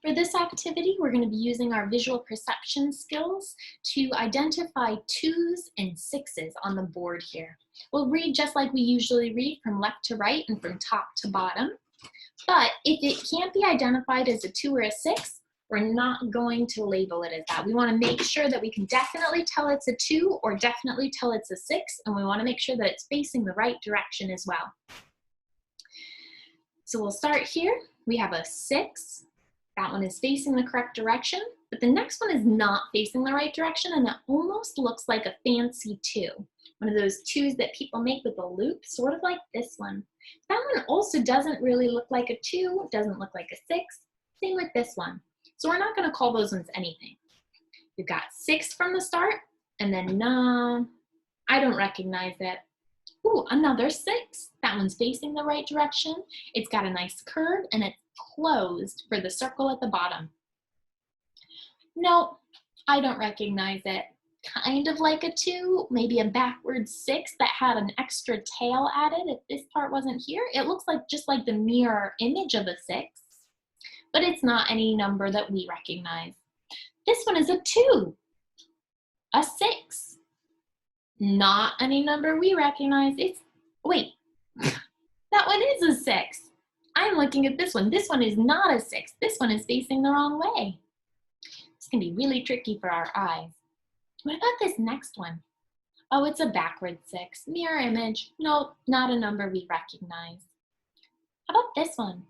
For this activity, we're going to be using our visual perception skills to identify 2s and 6s on the board here. We'll read just like we usually read, from left to right and from top to bottom. But if it can't be identified as a 2 or a 6, we're not going to label it as that. We want to make sure that we can definitely tell it's a 2 or definitely tell it's a 6, and we want to make sure that it's facing the right direction as well. So we'll start here. We have a 6. That one is facing the correct direction, but the next one is not facing the right direction, and it almost looks like a fancy 2. One of those 2s that people make with a loop, sort of like this one. That one also doesn't really look like a 2, doesn't look like a 6. Same with this one. So we're not going to call those ones anything. We've got 6 from the start, and then no, I don't recognize it. Ooh, another 6. That one's facing the right direction. It's got a nice curve, and it's closed for the circle at the bottom. No, I don't recognize it. Kind of like a 2, maybe a backwards 6 that had an extra tail added. If this part wasn't here, it looks like just like the mirror image of a 6, but it's not any number that we recognize. This one is a 2, a 6, not any number we recognize. It's, wait, that one is a 6. I'm looking at this one. This one is not a 6. This one is facing the wrong way. This can be really tricky for our eyes. What about this next one? Oh, it's a backward 6. Mirror image. Nope, not a number we recognize. How about this one?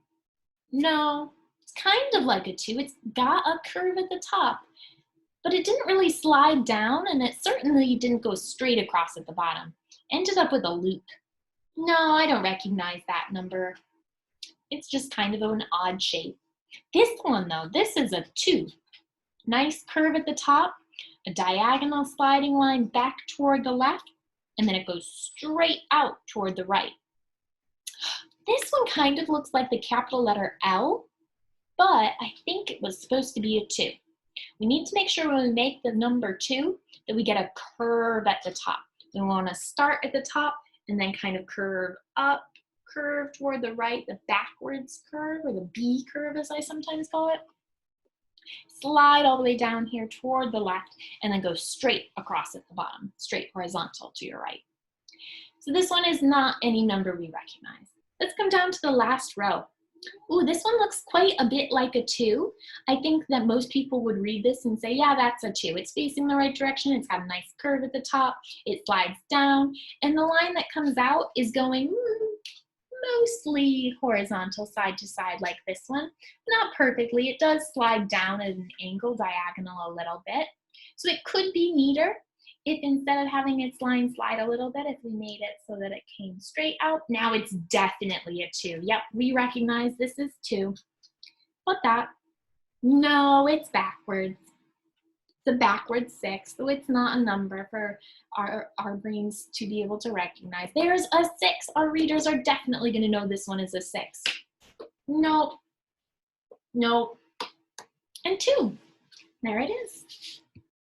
No, it's kind of like a 2. It's got a curve at the top, but it didn't really slide down, and it certainly didn't go straight across at the bottom. Ended up with a loop. No, I don't recognize that number. It's just kind of an odd shape. This one though, this is a 2. Nice curve at the top, a diagonal sliding line back toward the left, and then it goes straight out toward the right. This one kind of looks like the capital letter L, but I think it was supposed to be a 2. We need to make sure when we make the number 2 that we get a curve at the top. We want to start at the top and then kind of curve up, curve toward the right, the backwards curve, or the B curve as I sometimes call it. Slide all the way down here toward the left, and then go straight across at the bottom, straight horizontal to your right. So this one is not any number we recognize. Let's come down to the last row. Ooh, this one looks quite a bit like a 2. I think that most people would read this and say, yeah, that's a 2. It's facing the right direction. It's got a nice curve at the top. It slides down, and the line that comes out is going mostly horizontal, side to side, like this one. Not perfectly. It does slide down at an angle, diagonal a little bit. So it could be neater if instead of having its line slide a little bit, if we made it so that it came straight out. Now it's definitely a 2. Yep, we recognize this is 2. What that? No, it's backwards. It's a backwards 6, so it's not a number for our brains to be able to recognize. There's a 6. Our readers are definitely going to know this one is a 6. Nope. Nope. And 2. There it is.